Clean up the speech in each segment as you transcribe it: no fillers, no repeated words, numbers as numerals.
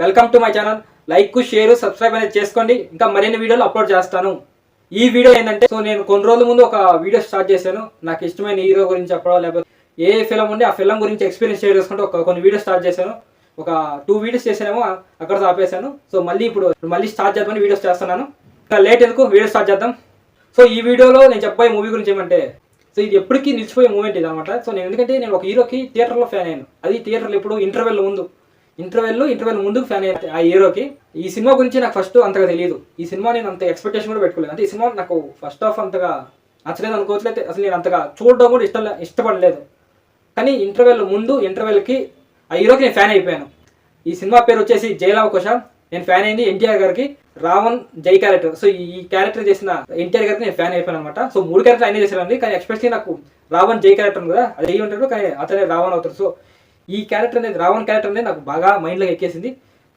Welcome to my channel. Like, share, subscribe అనేది చేసుకోండి. ఇంకా మరిన్ని వీడియోలు అప్లోడ్ చేస్తాను. ఈ వీడియో ఏంటంటే నేను కొన్ని రోజుల ముందు ఒక వీడియో స్టార్ట్ చేశాను. నాకు ఇష్టమైన హీరో గురించి చెప్పడం, లేకపోతే ఏ ఫిలం ఉండి ఆ ఫిలం గురించి ఎక్స్పీరియన్స్ షేర్ చేసుకుంటూ కొన్ని వీడియోస్ స్టార్ట్ చేశాను. ఒక 2 వీడియోస్ చేశానేమో, అక్కడతో ఆపేశాను. సో మళ్ళీ స్టార్ట్ చేద్దామని వీడియోస్ చేస్తున్నాను. ఇంకా లేట్ ఎందుకు, వీడియో స్టార్ట్ చేద్దాం. సో ఈ వీడియోలో నేను చెప్పబోయే మూవీ గురించి ఏమంటే, సో ఇది ఎప్పటికీ నిలిచిపోయే మూమెంట్ ఇది అనమాట. సో ఎందుకంటే నేను ఒక హీరోకి థియేటర్లో ఫ్యాన్ అయ్యాను. అది థియేటర్లో ఇప్పుడు ఇంటర్వెల్ ముందుకు ఫ్యాన్ అయ్యాను ఆ హీరోకి. ఈ సినిమా గురించి నాకు ఫస్ట్ అంతగా తెలియదు. ఈ సినిమా నేను అంత ఎక్స్పెక్టేషన్ కూడా పెట్టుకోలేదు. అంటే ఈ సినిమా నాకు ఫస్ట్ ఆఫ్ అంతగా నచ్చలేదు అనుకోవట్లేదు. అసలు నేను అంతగా చూడడం కూడా ఇష్టపడలేదు. కానీ ఇంటర్వెల్కి ఆ హీరోకి నేను ఫ్యాన్ అయిపోయాను. ఈ సినిమా పేరు వచ్చేసి జైలవకుశ. నేను ఫ్యాన్ అయింది ఎన్టీఆర్ గారికి, రావణ్ జై క్యారెక్టర్. సో ఈ క్యారెక్టర్ చేసిన ఎన్టీఆర్ గారికి నేను ఫ్యాన్ అయిపోయాను అనమాట. సో 3 క్యారెక్టర్ ఆయనే చేశారండి. కానీ ఎస్పెషల్లీ నాకు రావణ్ జై క్యారెక్టర్ కదా, అది జై ఉంటాడు కానీ అతనే రావణ్ అవుతారు. సో ఈ క్యారెక్టర్ అనేది, రావణ్ క్యారెక్టర్ అనేది నాకు బాగా మైండ్లోకి ఎక్కేసింది.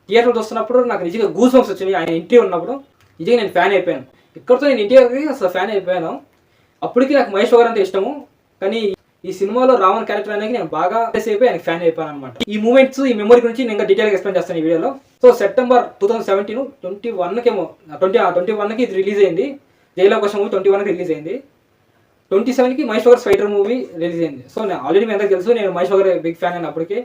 థియేటర్లో వస్తున్నప్పుడు నాకు నిజంగా గూస్ బంప్స్ వచ్చినాయి. ఆయన ఎంట్రీ ఉన్నప్పుడు నిజంగా నేను ఫ్యాన్ అయిపోయాను. ఇక్కడితో నేను ఎన్టీఆర్కి అసలు ఫ్యాన్ అయిపోయాను. అప్పటికి నాకు మహేష్ బాబు అంటే ఇష్టము, కానీ ఈ సినిమాలో రావణ్ క్యారెక్టర్ అనేది నేను బాగా అయిపోయి ఆయనకి ఫ్యాన్ అయిపోయాను అనమాట. ఈ మూమెంట్స్, ఈ మెమరీ గురించి నేను ఇంకా డీటెయిల్గా ఎక్స్ప్లెయిన్ చేస్తాను ఈ వీడియోలో. సో సెప్టెంబర్ 2017 21కి ఇది రిలీజ్ అయింది. జైలవకుశ మూవీ 21కి రిలీజ్ అయింది. 27కి Mahesh Babu spider movie release అయింది. సో నేను ఆల్రెడీ మీ అందరికీ తెలుసు, నేను మహేష్ బాబు బిగ్ ఫ్యాన్ అయిన అప్పటికి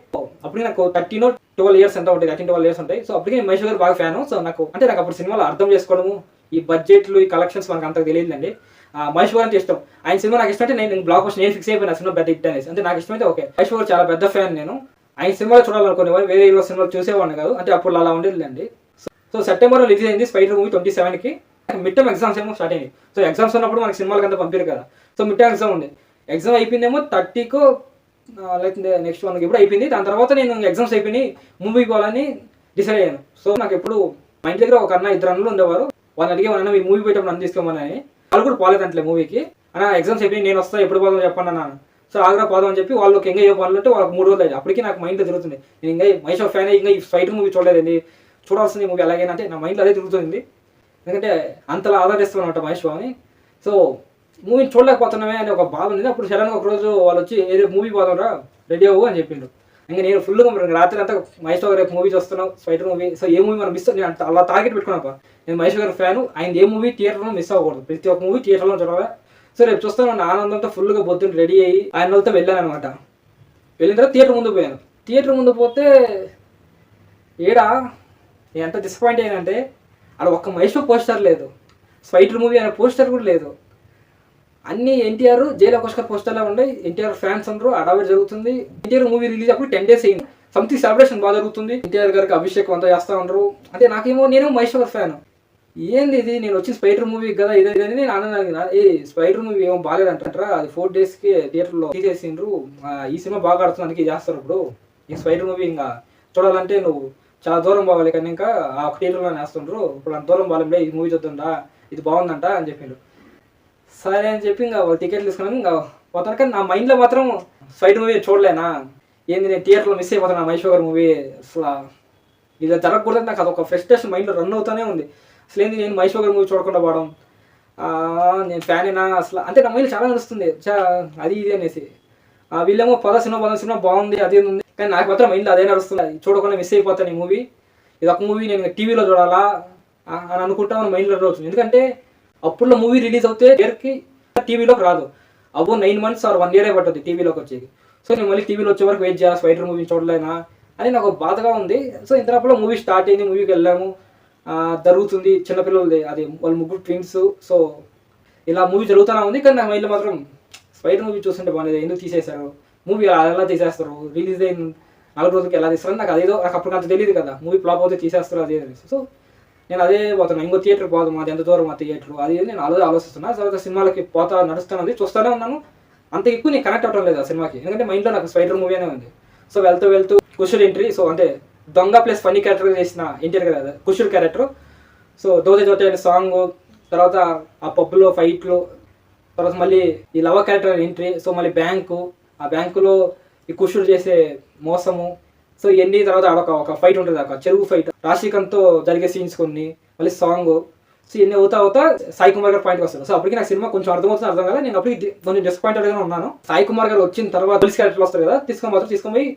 నాకు 13-12 ఇయర్స్ ఎంత ఉంటాయి, 13-12 ఇయర్స్ ఉంటాయి. సో అప్పటికి నేను మహేష్ బాబు బాగా ఫ్యాను. సో నాకు అప్పుడు సినిమాలో అర్థం చేసుకోవడము, ఈ బడ్జెట్లు, ఈ కలెక్షన్స్ మనకు అంతకు తెలియదండి. మహేష్ బాబు అంటే ఇష్టం. ఆయన సినిమా నాకు ఇష్టం అంటే నేను బ్లాక్ బస్టర్ నేను ఫిక్స్ అయిపోయిన సినిమా పెద్ద హిట్ అనేసి. అంటే నాకు ఇష్టమైతే ఓకే. మహేష్ బాబు చాలా పెద్ద ఫ్యాన్ నేను. ఆయన సినిమాలో చూడాలనుకునేవారు, వేరే హీరో సినిమాలు చూసేవాడిని కాదు. అంటే అప్పుడు అలా ఉండేదండి. సో సెప్టెంబర్లో రిలీజ్ అయింది స్పైడర్ మూవీ 27కి. మిడ్ టర్మ్ ఎగ్జామ్స్ ఏమో స్టార్ట్ అయింది. సో ఎగ్జామ్స్ ఉన్నప్పుడు మనకి సినిమాలకు అంతా పంపారు కదా. సో మిడ్ టర్మ్ ఎగ్జామ్ ఉంది. ఎగ్జామ్ అయిపోయిందేమో 30కో లేకపోతే నెక్స్ట్ 1కి ఎప్పుడు అయిపోయింది. దాని తర్వాత నేను ఎగ్జామ్స్ అయిపోయి మూవీకి పోవాలని డిసైడ్ అయ్యాను. సో నాకు ఎప్పుడు మా ఇంటి దగ్గర ఒక ఇద్దరు అన్నలు ఉండేవారు. వాళ్ళని అడిగేవాళ్ళన్నా మీ మూవీ పోయేటప్పుడు నన్ను తీసుకోమని. వాళ్ళు కూడా పోలేదంటే మూవీకి. అన్న ఎగ్జామ్స్ అయిపోయి నేను వస్తాను, ఎప్పుడు పోదాం చెప్పండి అన్నాను. సో ఆగ్రా పోదాం అని చెప్పి వాళ్ళకి ఎంగ ఏ పనులు అంటే వాళ్ళకి 3 రోజులు అయ్యి. అప్పటికి నాకు మైండ్లో తిరుగుతుంది, నేను ఇంకా మహేష్ బాబు ఫ్యాన్ ఇంకా ఈ స్పైడర్ మూవీ చూడలేదండి, చూడాల్సింది మూవీ అలాగేనా అంటే నా మైండ్లో అదే తిరుగుతుంది. ఎందుకంటే అంతలా ఆదరిస్తాను అనమాట మహేష్ బాబుని. సో మూవీని చూడలేకపోతున్నామే అని ఒక బాధ ఉంది. అప్పుడు సడన్గా ఒకరోజు వాళ్ళు వచ్చి ఏదో మూవీ పోదాంరా, రెడీ అవ్వు అని చెప్పిండు. ఇంకా నేను ఫుల్గా రాత్రి అంతా మహేష్ బాబు రేపు మూవీ చూస్తున్నావు, స్పైడర్ మూవీ. సో ఏ మూవీ మనం మిస్, నేను అలా టార్గెట్ పెట్టుకున్నాను. నేను మహేష్ గారి ఫ్యాను, ఆయన ఏ మూవీ థియేటర్లో మిస్ అవ్వకూడదు, ప్రతి ఒక్క మూవీ థియేటర్లో చూడాలి. సో రేపు చూస్తాను ఆనందంతో ఫుల్గా పొద్దున్న రెడీ అయ్యి ఆయన వాళ్ళతో వెళ్ళాను అనమాట. వెళ్ళిన తర్వాత థియేటర్ ముందు పోయాను. థియేటర్ ముందు పోతే నేను ఎంత డిసప్పాయింట్ అయ్యానంటే, అక్కడ ఒక్క మహేష్ బాబు పోస్టర్ లేదు, స్పైడర్ మూవీ అనే పోస్టర్ కూడా లేదు. అన్ని ఎన్టీఆర్ జైలవకుశ పోస్టర్లో ఉన్నాయి. ఎన్టీఆర్ ఫ్యాన్స్ అందరూ అడావిడి జరుగుతుంది. ఎన్టీఆర్ మూవీ రిలీజ్ అప్పుడు 10 days అయింది. సంథింగ్ సెలబ్రేషన్ బాగా జరుగుతుంది. ఎన్టీఆర్ గారికి అభిషేకం అంతా చేస్తూ ఉండరు. అంటే నాకేమో, నేను మహేష్ బాబు ఫ్యాన్, ఏంది ఇది, నేను వచ్చి స్పైడర్ మూవీ కదా ఇదని నేను ఆనందంగా. స్పైడర్ మూవీ ఏమో బాగాలేదంటారా, అది 4 daysకి థియేటర్లో తీసేసిండ్రు, ఈ సినిమా బాగా ఆడుతున్నానికి చేస్తారు. ఇప్పుడు ఈ స్పైడర్ మూవీ ఇంకా చూడాలంటే నువ్వు చాలా దూరం పోవాలి, కానీ ఇంకా ఆ ఒక థియేటర్లో వేస్తుండ్రు. ఇప్పుడు అంత దూరం పోవాలంటే ఈ మూవీ చూద్దా, ఇది బాగుందంట అని చెప్పిండు. సరే అని చెప్పి ఇంకా టికెట్లు తీసుకున్నాను. ఇంకా పోతాను. కానీ నా మైండ్లో మాత్రం స్పైడర్ మూవీ చూడలేనా, ఏంది నేను థియేటర్లో మిస్ అయిపోతాను మహేష్ బాబు మూవీ. అసలు ఇది జరగకూడదు. నాకు అదొక ఫ్రస్ట్రేషన్ మైండ్లో రన్ అవుతూనే ఉంది. అసలు ఏంది నేను మహేష్ బాబు మూవీ చూడకుండా పోవడం, నేను ఫ్యాన్ అయినా అసలు అంటే నా మైండ్లో చాలా నడుస్తుంది అది ఇది అనేసి. వీళ్ళేమో సినిమా బాగుంది అది ఉంది, కానీ నాకు మాత్రం మైండ్లో అదే నడుస్తుంది. చూడకుండా మిస్ అయిపోతాను ఈ మూవీ. ఇది ఒక మూవీ నేను టీవీలో చూడాలా అని అనుకుంటా మన మైండ్లో అవుతుంది. ఎందుకంటే అప్పుడులో మూవీ రిలీజ్ అవుతే ఇయర్కి టీవీలోకి రాదు. 9 months or 1 year పడుతుంది టీవీలోకి వచ్చేది. సో నేను మళ్ళీ టీవీలో వచ్చే వరకు వెయిట్ చేయాలి, స్పైడర్ మూవీ చూడలేనా అని నాకు బాధగా ఉంది. సో ఇంతలో మూవీ స్టార్ట్ అయింది, మూవీకి వెళ్ళాము, జరుగుతుంది. చిన్నపిల్లలది అది, వాళ్ళు 3 twins. సో ఇలా మూవీ జరుగుతూనే ఉంది. కానీ నా మైండ్లో మాత్రం స్పైడర్ మూవీ చూస్తుంటే బాగుంది, ఎందుకు తీసేశారు మూవీ, ఎలా తీసేస్తారు, రిలీజ్ అయిన 4 రోజులకి ఎలా తీస్తారు, నాకు అదేదో నాకు అప్పుడు అంత తెలియదు కదా, మూవీ ఫ్లాప్ అవుతే తీసేస్తారు అదే అనేసి. సో నేను అదే పోతాను, ఇంకో థియేటర్ పోదాం, అది ఎంత దూరం మా థియేటర్ అది నేను ఆలోచిస్తున్నా. తర్వాత సినిమాలకి నడుస్తాను, చూస్తూనే ఉన్నాను. అంత ఎక్కువ నేను కనెక్ట్ అవ్వడం లేదు ఆ సినిమాకి, ఎందుకంటే మైండ్లో నాకు స్పైడర్ మూవీ అనే ఉంది. సో వెళ్తూ కుషుడు ఎంట్రీ. సో అంటే దొంగ ప్లస్ ఫన్నీ క్యారెక్టర్ చేసిన ఎన్టీఆర్ కదా కుషుడు క్యారెక్టర్. సో దోజ జోట అనే సాంగ్, తర్వాత ఆ పబ్లో ఫైట్లు, తర్వాత మళ్ళీ ఈ లవ క్యారెక్టర్ ఎంట్రీ. సో మళ్ళీ ఆ బ్యాంకులో ఈ కుషుడు చేసే మోసము. సో ఇవన్నీ తర్వాత ఒక ఫైట్ ఉంటుంది, ఒక చెరువు ఫైట్, రాశికంతో జరిగే సీన్స్ కొన్ని, మళ్ళీ సాంగ్. సో ఇవన్నీ అవుతా సాయి కుమార్ గారు పాయింట్కి వస్తారు. సో అప్పటికి నాకు సినిమా కొంచెం అర్థం కదా, నేను అప్పటికి కొంచెం డిసప్పాయింటెడ్గా ఉన్నాను. సాయి కుమార్ గారు వచ్చిన తర్వాత పోలీస్ క్యారెక్టర్ వస్తారు కదా, తీసుకొని పోయి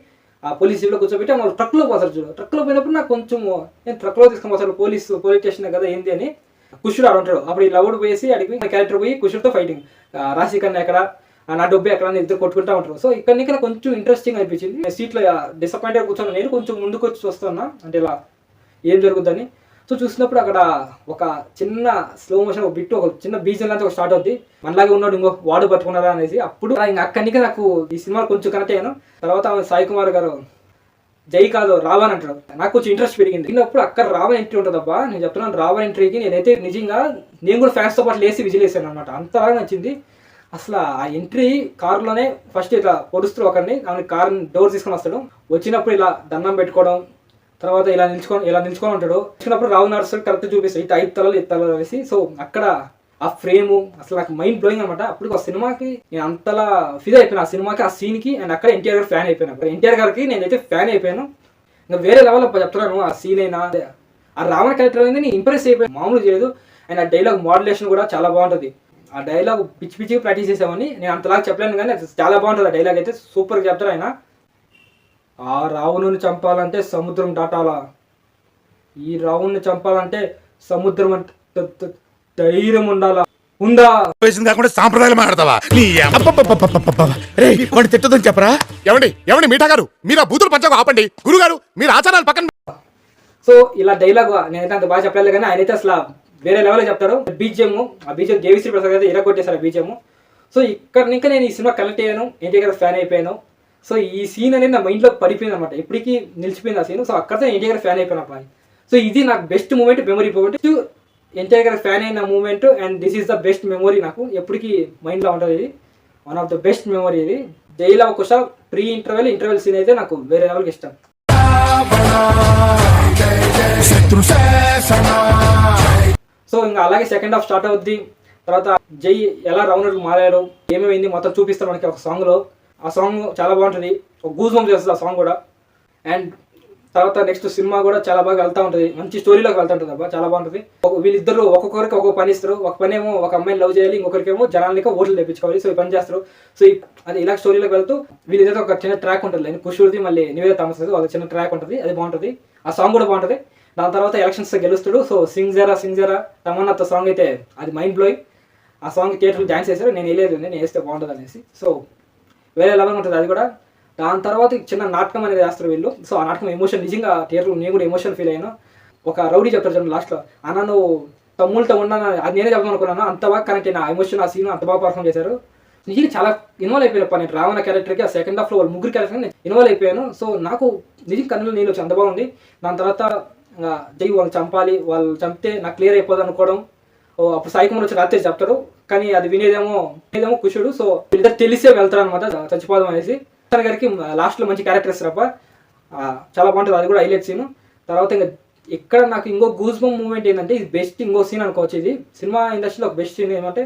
ఆ పోలీస్ జీప్లో కూర్చోబెట్టి మనం ట్రక్లో పోతారు చూడు. ట్రక్లో పోయినప్పుడు నాకు కొంచెం నేను ట్రక్లో తీసుకొని పోతాడు పోలీస్ స్టేషన్ కదా ఏంటి అని కుషుడు ఆడు ఉంటాడు. అప్పుడు ఈ లవుడు పోయేసి అడిగి క్యారెక్టర్ పోయి కుషుడితో ఫైటింగ్, రాశి కన్నా ఎక్కడ నా డబ్బు ఎక్కడ ఇద్దరు కొట్టుకుంటా ఉంటారు. సో ఇక్కడ కొంచెం ఇంట్రెస్టింగ్ అనిపించింది. సీట్లో డిసప్పాయింట్గా కూర్చొని నేను కొంచెం ముందుకు వచ్చి చూస్తున్నా అంటే ఇలా ఏం జరుగుద్దని. సో చూసినప్పుడు అక్కడ ఒక చిన్న స్లో మోషన్ ఒక బిట్ ఒక చిన్న బీజం లాంటి ఒక స్టార్ట్ అవుద్ది. మనలాగే ఉన్నాడు ఇంకో వాడు పట్టుకున్నారా అనేసి. అప్పుడు ఇంకా అక్కడికి నాకు ఈ సినిమా కొంచెం కనెక్ట్ అయ్యాను. తర్వాత సాయి కుమార్ గారు జై కాదు రావణ్ అంటాడు. నాకు కొంచెం ఇంట్రెస్ట్ పెరిగింది. అప్పుడు అక్కడ రావణ్ ఎంట్రీ ఉంటుంది అబ్బా. నేను చెప్తున్నాను రావణ్ ఎంట్రీకి నేనైతే నిజంగా నేను కూడా ఫ్యాన్స్తో పాటు లేసి విజిల్ వేసాను అనమాట. అంతలాగా నచ్చింది అసలు ఆ ఎంట్రీ. కారులోనే ఫస్ట్ ఇట్లా పొడుస్తూ ఒకరిని ఆమె కార్ డోర్ తీసుకొని వస్తాడు. వచ్చినప్పుడు ఇలా దండం పెట్టుకోవడం, తర్వాత ఇలా నిల్చుకొని ఉంటాడు. వచ్చినప్పుడు రావు నడుస్తాడు కరెక్ట్ చూపిస్తాడు ఇటు 5 తలలు 7 తలలు వేసి. సో అక్కడ ఆ ఫ్రేము అసలు నాకు మైండ్ బ్లోయింగ్ అనమాట. అప్పుడు ఆ సినిమాకి నేను అంతలా ఫిదా అయిపోయాను ఆ సినిమాకి, ఆ సీన్కి. అండ్ అక్కడ ఎన్టీఆర్ గారు ఫ్యాన్ అయిపోయాను. ఎన్టీఆర్ గారికి నేనైతే ఫ్యాన్ అయిపోయాను. ఇంకా వేరే లెవెల్ చెప్తున్నాను. ఆ సీన్ అయినా ఆ రావణ క్యారెక్టర్ అనేది నేను ఇంప్రెస్ అయిపోయాను, మామూలు చేయలేదు. అండ్ ఆ డైలాగ్ మోడ్యులేషన్ కూడా చాలా బాగుంటుంది. ఆ డైలాగ్ పిచ్చి పిచ్చిగా ప్రాక్టీస్ చేసామని నేను అంతలాగా చెప్పలేను కానీ చాలా బాగుంటుంది. ఆ డైలాగ్ అయితే సూపర్గా చెప్తారు ఆయన. ఆ రావణుని చంపాలంటే సముద్రం దాటాలా, ఈ రావణుని చంపాలంటే సముద్రం అంటే ధైర్యం ఉండాలా. ఉందా కాకుండా సాంప్రదాయాలు మాట్లాడతావా? తిట్టదని చెప్పరా? ఏమండి మీఠా గారు, మీరు ఆ బూతులు పంచకు ఆపండి. గురుగారు మీరు ఆచారాలు పక్కన. సో ఇలా డైలాగ్ నేనైతే అంత బాగా చెప్పలేదు కానీ ఆయనైతే అసలు వేరే లెవెల్లో చెప్తారు. బీజిఎం ఆ బీజిఎం దేవిశ్రీ ప్రసాద్ అయితే ఇరగొట్టేశారు ఆ బీజిఎం. సో ఇక్కడ ఇంకా నేను ఈ సినిమా కనెక్ట్ అయ్యాను, ఎన్టీఆర్ గారు ఫ్యాన్ అయిపోయాను. సో ఈ సీన్ అనేది నా మైండ్లో పడిపోయింది అనమాట, ఇప్పటికీ నిలిచిపోయింది ఆ సీన్. సో అక్కడితో ఎన్టీఆర్ గారు ఫ్యాన్ అయిపోయినా పని. సో ఇది నాకు best moment, memory moment, NTR garu fan అయిన moment. And this is the best memory నాకు ఎప్పటికీ మైండ్లో ఉంటుంది. ఇది one of the best memory. ఇది జైలో ఒకసారి ప్రీ ఇంటర్వెల్ సీన్ అయితే నాకు వేరే లెవెల్కి ఇష్టం. సో ఇంకా అలాగే సెకండ్ హాఫ్ స్టార్ట్ అవుద్ది. తర్వాత జై ఎలా రౌండ్ మారాడు, ఏమేమైంది మొత్తం చూపిస్తారు మనకి ఒక సాంగ్లో. ఆ సాంగ్ చాలా బాగుంటుంది, ఒక గూస్ బంప్ చేస్తుంది ఆ సాంగ్ కూడా. అండ్ తర్వాత నెక్స్ట్ సినిమా కూడా చాలా బాగా వెళ్తూ ఉంటుంది, మంచి స్టోరీలోకి వెళ్తూ ఉంటుంది అబ్బా, చాలా బాగుంటుంది. వీళ్ళిద్దరు ఒక్కొక్కరికి ఒక్కొక్క పని ఇస్తారు. ఒక పని ఏమో ఒక అమ్మాయిని లవ్ చేయాలి, ఇంకొకరికేమో జనాలకి ఓట్లు తెప్పించుకోవాలి. సో ఈ పని చేస్తారు. సో అది ఇలా స్టోరీలోకి వెళ్తూ వీళ్ళిద్దరు ఒక చిన్న ట్రాక్ ఉంటుంది, కుషుడిది మళ్ళీ నివేద థామస్ ఒక చిన్న ట్రాక్ ఉంటుంది, అది బాగుంటుంది. ఆ సాంగ్ కూడా బాగుంటుంది. దాని తర్వాత ఎలక్షన్స్ గెలుస్తాడు. సో సింగ్ జరా తమన్నాతో సాంగ్ అయితే అది మైండ్ బ్లోయింగ్. ఆ సాంగ్ థియేటర్లో డాన్స్ చేశారు, నేను వేయలేదు, నేను వేస్తే బాగుంటుంది అనేసి. సో వేరే లెవెల్ ఉంటుంది అది కూడా. దాని తర్వాత చిన్న నాటకం అనేది వేస్తారు వీళ్ళు. సో ఆ నాటకం ఎమోషన్ నిజంగా థియేటర్లో నేను కూడా ఎమోషన్ ఫీల్ అయ్యాను. ఒక రౌడీ చెప్తారు చూడండి లాస్ట్లో, అన్న నువ్వు తమ్ముళ్ళతో ఉన్నాను, అది నేనే చెప్తాను అనుకున్నాను. అంత బాగా కనెక్ట్ అయిన ఆ ఎమోషన్, ఆ సీన్ అంత బాగా పర్ఫామ్ చేశారు. నిజంగా చాలా ఇన్వాల్వ్ అయిపోయిన నేను రావణ క్యారెక్టర్కి. ఆ సెకండ్ హాఫ్లో వాళ్ళు ముగ్గురు క్యారెక్టర్ నేను ఇన్వాల్వ్ అయిపోయాను. సో నాకు నిజంగా కన్నులు నీళ్ళు వచ్చి అంత బాగుంది. దాని తర్వాత జై వాళ్ళు చంపాలి, వాళ్ళు చంపితే నాకు క్లియర్ అయిపోదు అనుకోవడం. అప్పుడు సాయి కుమార్ వచ్చి రాత్రి చెప్తాడు, కానీ అది వినేదేమో కుషుడు. సో వీళ్ళిద్దరు తెలిసే వెళ్తారు అనమాట చచ్చిపోదాం అనేసి. గారికి లాస్ట్లో మంచి క్యారెక్టర్ ఇస్తారప్ప, చాలా బాగుంటుంది, అది కూడా హైలైట్ సీన్. తర్వాత ఇంకా ఇక్కడ నాకు ఇంకో గూస్ బంప్ మూమెంట్ ఏంటంటే ఇది బెస్ట్ ఇంకో సీన్ అనుకోవచ్చు. ఇది సినిమా ఇండస్ట్రీలో ఒక బెస్ట్ సీన్ ఏమంటే,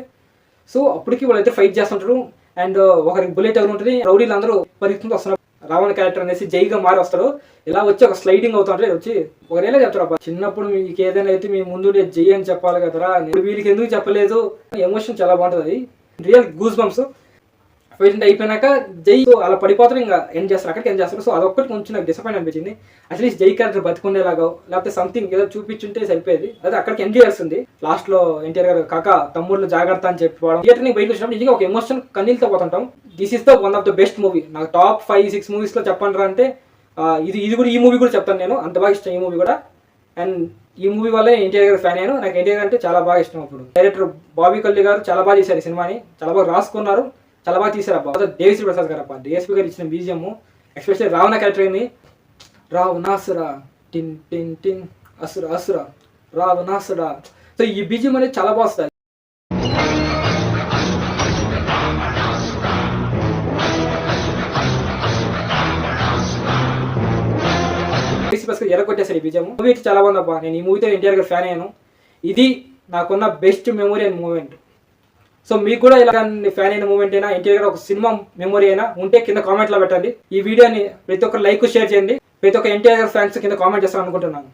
సో అప్పటికి వాళ్ళైతే ఫైట్ చేస్తుంటారు. అండ్ ఒకరికి బుల్లెట్ ఎవరు ఉంటుంది, రౌడీలు అందరూ పరిగెత్తుకుంటూ వస్తున్నారు. రావణ క్యారెక్టర్ అనేసి జైగా మారి వస్తాడు. ఇలా వచ్చి ఒక స్లైడింగ్ అవుతుంటే వచ్చి ఒకరేలా చెప్తారు అబ్బా, చిన్నప్పుడు మీకు ఏదైనా అయితే మీ ముందు జై అని చెప్పాలి కదరా, వీళ్ళకి ఎందుకు చెప్పలేదు. ఎమోషన్ చాలా బాగుంటుంది, అది రియల్ గూస్ బంప్స్. ఫైట్ అయిపోయినాక జై అలా పడిపోతారు, ఇంకా ఎండ్ చేస్తారు, అక్కడికి ఎండ్ చేస్తారు. సో అదొక్కటి కొంచెం నాకు డిసప్పాయింట్ అనిపించింది. అట్లీస్ట్ జై క్యారెక్టర్ బతుకుండేలాగా లేకపోతే సంథింగ్ ఏదో చూపించుంటే సరిపోయేది. అదే అక్కడికి ఎండ్ చేస్తుంది. లాస్ట్ లో ఎన్టీఆర్ గారు కాక తమ్ముళ్ళు జాగ్రత్త అని చెప్పిపోవడం, థియేటర్ ని బయటకు వచ్చినప్పుడు నిజంగా ఒక ఎమోషన్ కన్నీళ్ళతో పోతుంటాం. This is the one of the best movie. నాకు టాప్ 5-6 మూవీస్ లో చెప్పండి అంటే ఇది కూడా, ఈ మూవీ కూడా చెప్తాను నేను, అంత బాగా ఇష్టం ఈ మూవీ కూడా. అండ్ ఈ మూవీ వల్ల ఎన్టీఆర్ గారు ఫ్యాన్ అయ్యాను. నాకు ఎన్టీఆర్ అంటే చాలా బాగా ఇష్టం. అప్పుడు డైరెక్టర్ బాబీ కల్లి గారు చాలా బాగా చేశారు ఈ సినిమాని, చాలా బాగా రాసుకున్నారు, చాలా బాగా తీశారు అబ్బా. దేవిశ్రీ ప్రసాద్ గారు అబ్బా, డిఎస్పీ గారు ఇచ్చిన బీజిఎం, ఎస్పెషల్లీ రావణ క్యారెక్టర్ని రావణాసుర టిన్ టిన్ టిన్ అసుర అసుర రావణాసుర. సో ఈ బీజిఎం అనేది చాలా బాగా వస్తుంది. ఎరగొట్టేసారు ఈ బీజిఎం. మూవీ అయితే చాలా బాగుంది అబ్బా. నేను ఈ మూవీతో ఎన్టీఆర్ గారు ఫ్యాన్ అయ్యాను. ఇది నాకున్న best memory and moment. So మీకు కూడా ఇలా ఫ్యాన్ అయిన మూమెంట్ అయినా, ఎన్టీఆర్ గారు ఒక సినిమా మెమొరీ అయినా ఉంటే కింద కామెంట్లో పెట్టండి. ఈ వీడియోని ప్రతి ఒక్కరు లైక్ షేర్ చేయండి. ప్రతి ఒక్క ఎన్టీఆర్ గారు ఫ్యాన్స్ కింద కామెంట్ చేస్తాను అనుకుంటున్నాను.